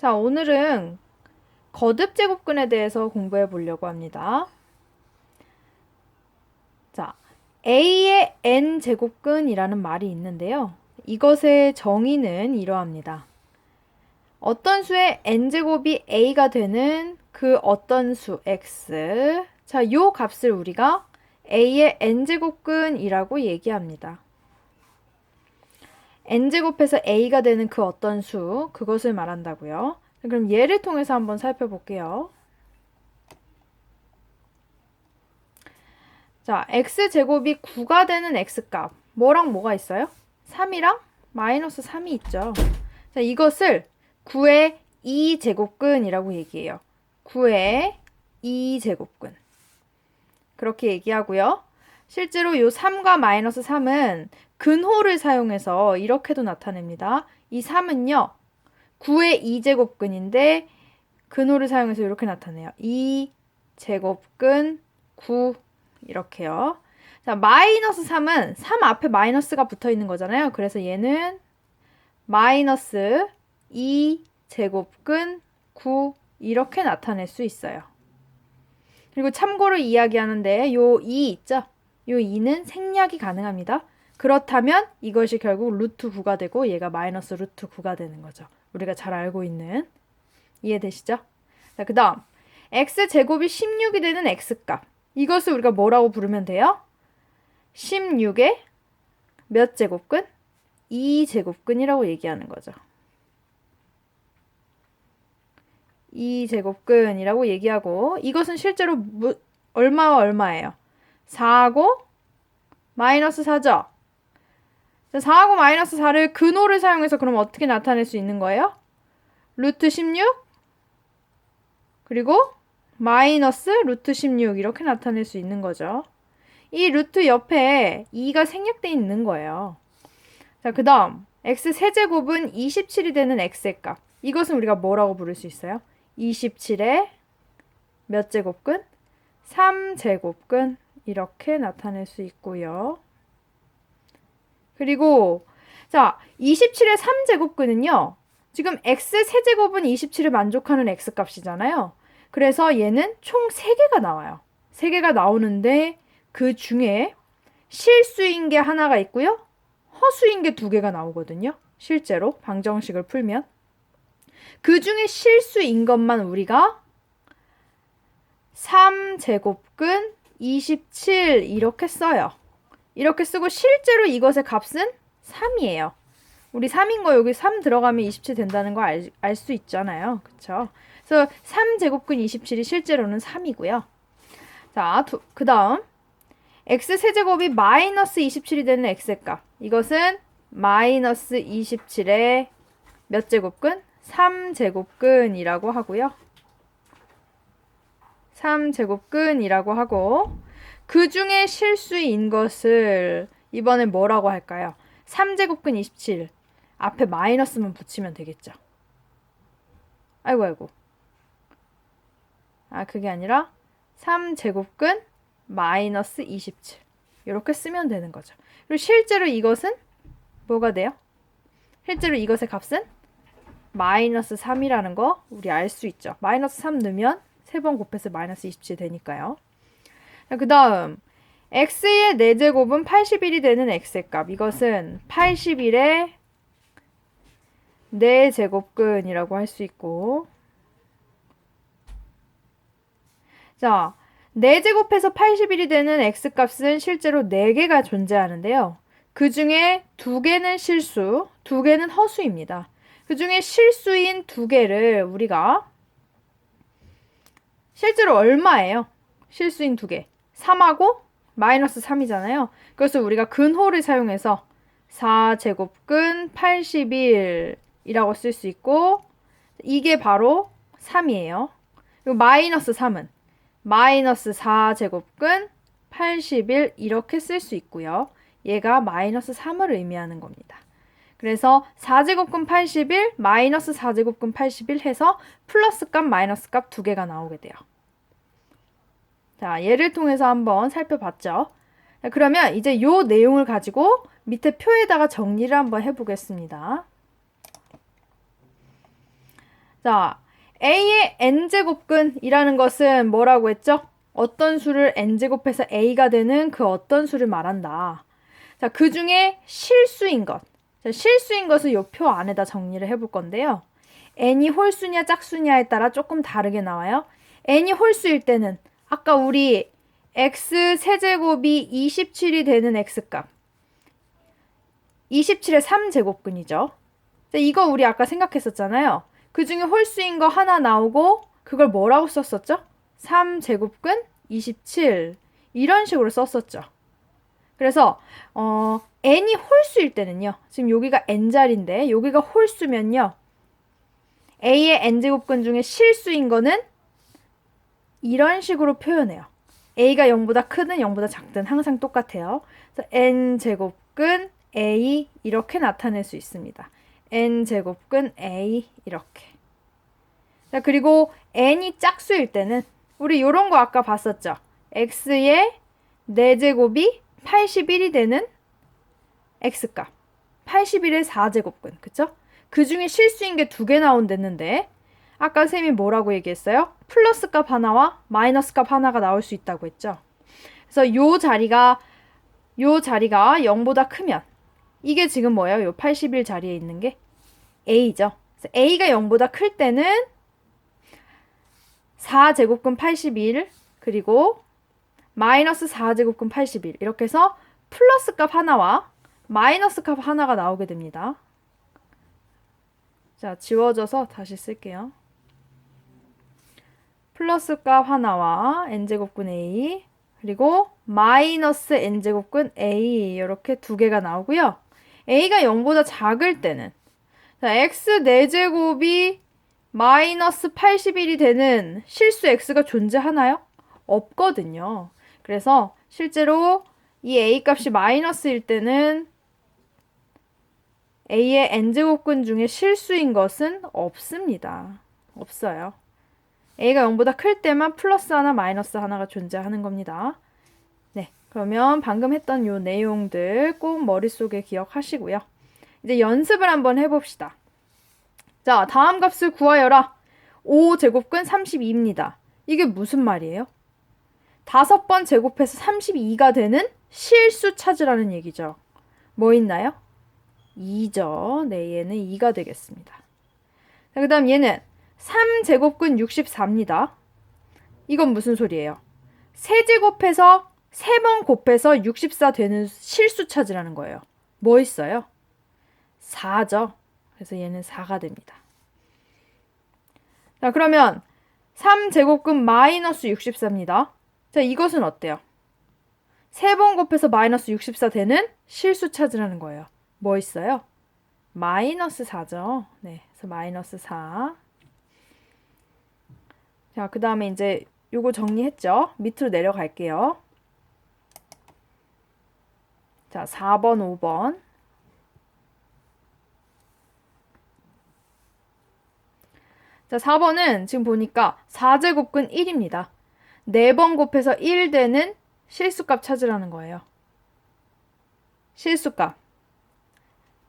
자, 오늘은 거듭 제곱근에 대해서 공부해 보려고 합니다. 자, A의 n 제곱근이라는 말이 있는데요. 이것의 정의는 이러합니다. 어떤 수의 n제곱이 A가 되는 그 어떤 수 x. 자, 요 값을 우리가 A의 n제곱근이라고 얘기합니다. n제곱에서 A가 되는 그 어떤 수, 그것을 말한다고요. 그럼 예를 통해서 한번 살펴볼게요. 자, x제곱이 9가 되는 x값. 뭐랑 뭐가 있어요? 3이랑 마이너스 3이 있죠. 자, 이것을 9의 2제곱근이라고 얘기해요. 9의 2제곱근. 그렇게 얘기하고요. 실제로 요 3과 마이너스 3은 근호를 사용해서 이렇게도 나타냅니다. 이 3은요. 9의 2제곱근인데 근호를 사용해서 이렇게 나타내요. 2제곱근 9 이렇게요. 자, 마이너스 3은 3 앞에 마이너스가 붙어 있는 거잖아요. 그래서 얘는 마이너스 2제곱근 9 이렇게 나타낼 수 있어요. 그리고 참고로 이야기하는데 요 2 있죠? 요 2는 생략이 가능합니다. 그렇다면 이것이 결국 루트 9가 되고 얘가 마이너스 루트 9가 되는 거죠. 우리가 잘 알고 있는. 이해되시죠? 자, 그 다음 x제곱이 16이 되는 x값. 이것을 우리가 뭐라고 부르면 돼요? 16의 몇 제곱근? 2제곱근이라고 얘기하는 거죠. 2제곱근이라고 얘기하고 이것은 실제로 얼마와 얼마예요? 4하고 마이너스 4죠? 4하고 마이너스 4를 근호를 사용해서 그럼 어떻게 나타낼 수 있는 거예요? 루트 16 그리고 마이너스 루트 16 이렇게 나타낼 수 있는 거죠. 이 루트 옆에 2가 생략되어 있는 거예요. 자, 그 다음 x세제곱은 27이 되는 x의 값. 이것은 우리가 뭐라고 부를 수 있어요? 27의 몇 제곱근? 3제곱근 이렇게 나타낼 수 있고요. 그리고 자, 27의 3제곱근은요. 지금 x세제곱은 27을 만족하는 x값이잖아요. 그래서 얘는 총 3개가 나와요. 3개가 나오는데 그 중에 실수인 게 하나가 있고요. 허수인 게 2개가 나오거든요. 실제로 방정식을 풀면. 그 중에 실수인 것만 우리가 3제곱근 27 이렇게 써요. 이렇게 쓰고 실제로 이것의 값은 3이에요. 우리 3인 거 여기 3 들어가면 27 된다는 거 알 수 있잖아요. 그쵸? 그래서 3제곱근 27이 실제로는 3이고요. 자, 그 다음 x세제곱이 마이너스 27이 되는 x값. 이것은 마이너스 27의 몇 제곱근? 3제곱근이라고 하고요. 3제곱근이라고 하고 그 중에 실수인 것을 이번엔 뭐라고 할까요? 3제곱근 27 앞에 마이너스만 붙이면 되겠죠. 아이고. 아, 그게 아니라 3제곱근 마이너스 27 이렇게 쓰면 되는 거죠. 그리고 실제로 이것은 뭐가 돼요? 실제로 이것의 값은 마이너스 3이라는 거 우리 알 수 있죠. 마이너스 3 넣으면 3번 곱해서 마이너스 27 되니까요. 그 다음 x의 4제곱은 81이 되는 x의 값. 이것은 81의 4제곱근이라고 할 수 있고 자, 4제곱해서 81이 되는 x값은 실제로 4개가 존재하는데요. 그 중에 2개는 실수, 2개는 허수입니다. 그 중에 실수인 2개를 우리가 실제로 얼마예요? 실수인 2개. 3하고 마이너스 3이잖아요. 그래서 우리가 근호를 사용해서 4제곱근 81이라고 쓸 수 있고 이게 바로 3이에요. 그리고 마이너스 3은 마이너스 4제곱근 81 이렇게 쓸 수 있고요. 얘가 마이너스 3을 의미하는 겁니다. 그래서 4제곱근 81 마이너스 4제곱근 81 해서 플러스 값 마이너스 값 2개가 나오게 돼요. 자, 예를 통해서 한번 살펴봤죠. 그러면 이제 요 내용을 가지고 밑에 표에다가 정리를 한번 해보겠습니다. 자, a의 n제곱근이라는 것은 뭐라고 했죠? 어떤 수를 n제곱해서 a가 되는 그 어떤 수를 말한다. 자, 그 중에 실수인 것. 자, 실수인 것을 요 표 안에다 정리를 해볼 건데요. n이 홀수냐 짝수냐에 따라 조금 다르게 나와요. n이 홀수일 때는 아까 우리 x 세제곱이 27이 되는 x값. 27의 3제곱근이죠. 이거 우리 아까 생각했었잖아요. 그 중에 홀수인 거 하나 나오고 그걸 뭐라고 썼었죠? 3제곱근 27 이런 식으로 썼었죠. 그래서 n이 홀수일 때는요. 지금 여기가 n자리인데 여기가 홀수면요. a의 n제곱근 중에 실수인 거는 이런 식으로 표현해요. a가 0보다 크든 0보다 작든 항상 똑같아요. 그래서 n제곱근 a 이렇게 나타낼 수 있습니다. n제곱근 a 이렇게. 자, 그리고 n이 짝수일 때는 우리 요런 거 아까 봤었죠. x의 4제곱이 81이 되는 x값. 81의 4제곱근. 그쵸? 그 중에 실수인 게 2개 나온댔는데 아까 쌤이 뭐라고 얘기했어요? 플러스 값 하나와 마이너스 값 하나가 나올 수 있다고 했죠. 그래서 요 자리가 0보다 크면 이게 지금 뭐예요? 요 81 자리에 있는 게 a죠. 그래서 a가 0보다 클 때는 4제곱근 81 그리고 마이너스 4제곱근 81 이렇게 해서 플러스 값 하나와 마이너스 값 하나가 나오게 됩니다. 자, 지워져서 다시 쓸게요. 플러스 값 하나와 n제곱근 a 그리고 마이너스 n제곱근 a 이렇게 2개가 나오고요. a가 0보다 작을 때는 자, x 4제곱이 마이너스 81이 되는 실수 x가 존재하나요? 없거든요. 그래서 실제로 이 a 값이 마이너스일 때는 a의 n제곱근 중에 실수인 것은 없습니다. 없어요. a가 0보다 클 때만 플러스 하나 마이너스 하나가 존재하는 겁니다. 네, 그러면 방금 했던 요 내용들 꼭 머릿속에 기억하시고요. 이제 연습을 한번 해봅시다. 자, 다음 값을 구하여라. 5제곱근 32입니다. 이게 무슨 말이에요? 5번 제곱해서 32가 되는 실수 찾으라는 얘기죠. 뭐 있나요? 2죠. 네, 얘는 2가 되겠습니다. 자, 그 다음 얘는 3제곱근 64입니다. 이건 무슨 소리예요? 3제곱해서 3번 곱해서 64 되는 실수 찾으라는 거예요. 뭐 있어요? 4죠. 그래서 얘는 4가 됩니다. 자, 그러면 3제곱근 마이너스 64입니다. 자, 이것은 어때요? 3번 곱해서 마이너스 64 되는 실수 찾으라는 거예요. 뭐 있어요? 마이너스 4죠. 네, 그래서 마이너스 4. 자, 그 다음에 이제 요거 정리했죠? 밑으로 내려갈게요. 자, 4번, 5번. 자, 4번은 지금 보니까 4제곱근 1입니다. 4번 곱해서 1 되는 실수값 찾으라는 거예요. 실수값.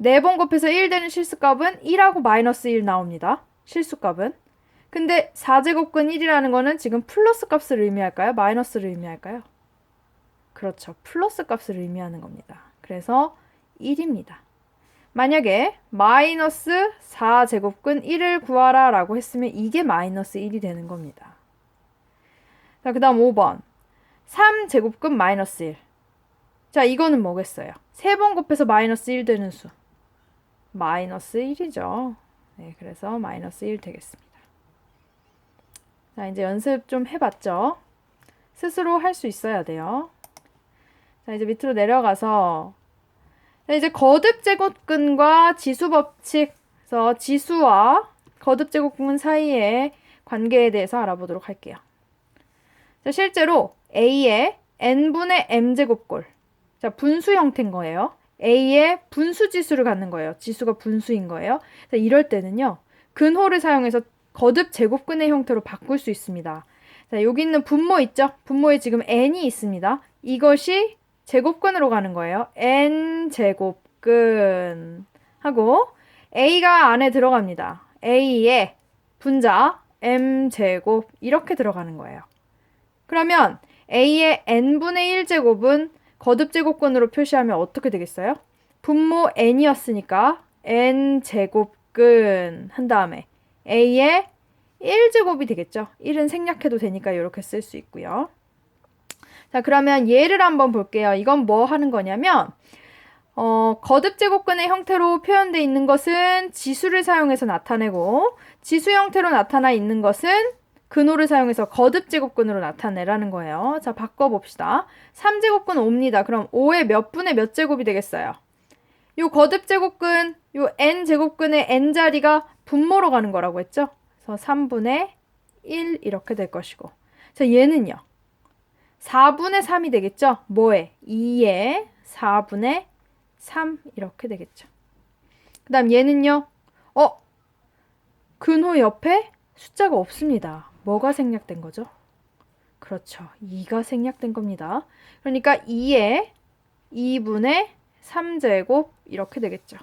4번 곱해서 1 되는 실수값은 1하고 마이너스 1 나옵니다. 실수값은. 근데 4제곱근 1이라는 거는 지금 플러스 값을 의미할까요? 마이너스를 의미할까요? 그렇죠. 플러스 값을 의미하는 겁니다. 그래서 1입니다. 만약에 마이너스 4제곱근 1을 구하라 라고 했으면 이게 마이너스 1이 되는 겁니다. 자, 그 다음 5번. 3제곱근 마이너스 1. 자, 이거는 뭐겠어요? 3번 곱해서 마이너스 1 되는 수. 마이너스 1이죠. 네, 그래서 마이너스 1 되겠습니다. 자, 이제 연습 좀 해봤죠? 스스로 할 수 있어야 돼요. 자, 이제 밑으로 내려가서 자, 이제 거듭제곱근과 지수법칙, 그래서 지수와 거듭제곱근 사이의 관계에 대해서 알아보도록 할게요. 자, 실제로 a의 n분의 m제곱꼴, 자, 분수 형태인 거예요. a의 분수지수를 갖는 거예요. 지수가 분수인 거예요. 자, 이럴 때는요, 근호를 사용해서 거듭제곱근의 형태로 바꿀 수 있습니다. 자, 여기 있는 분모 있죠? 분모에 지금 n이 있습니다. 이것이 제곱근으로 가는 거예요. n제곱근 하고 a가 안에 들어갑니다. a에 분자 m제곱 이렇게 들어가는 거예요. 그러면 a의 n분의 1제곱은 거듭제곱근으로 표시하면 어떻게 되겠어요? 분모 n이었으니까 n제곱근 한 다음에 a의 1제곱이 되겠죠. 1은 생략해도 되니까 이렇게 쓸 수 있고요. 자, 그러면 예를 한번 볼게요. 이건 뭐 하는 거냐면 거듭제곱근의 형태로 표현되어 있는 것은 지수를 사용해서 나타내고 지수 형태로 나타나 있는 것은 근호를 사용해서 거듭제곱근으로 나타내라는 거예요. 자, 바꿔봅시다. 3제곱근 5입니다. 그럼 5의 몇 분의 몇 제곱이 되겠어요? 요 거듭제곱근, 요 n제곱근의 n자리가 분모로 가는 거라고 했죠? 그래서 3분의 1 이렇게 될 것이고. 자, 얘는요. 4분의 3이 되겠죠? 뭐에? 2에 4분의 3 이렇게 되겠죠. 그 다음 얘는요. 근호 옆에 숫자가 없습니다. 뭐가 생략된 거죠? 그렇죠. 2가 생략된 겁니다. 그러니까 2에 2분의 3제곱 이렇게 되겠죠.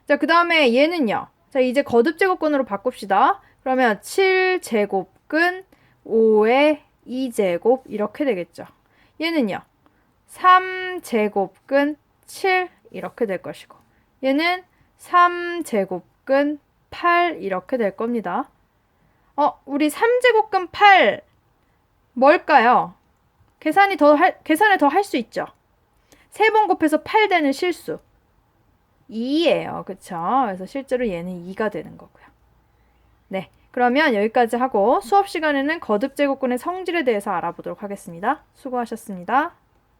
자, 그 다음에 얘는요. 자, 이제 거듭제곱근으로 바꿉시다. 그러면 7제곱근 5의 2제곱 이렇게 되겠죠. 얘는요. 3제곱근 7 이렇게 될 것이고 얘는 3제곱근 8 이렇게 될 겁니다. 우리 3제곱근 8 뭘까요? 계산을 더 할 수 있죠. 3번 곱해서 8 되는 실수 2예요. 그쵸? 그래서 실제로 얘는 2가 되는 거고요. 네, 그러면 여기까지 하고 수업 시간에는 거듭제곱근의 성질에 대해서 알아보도록 하겠습니다. 수고하셨습니다.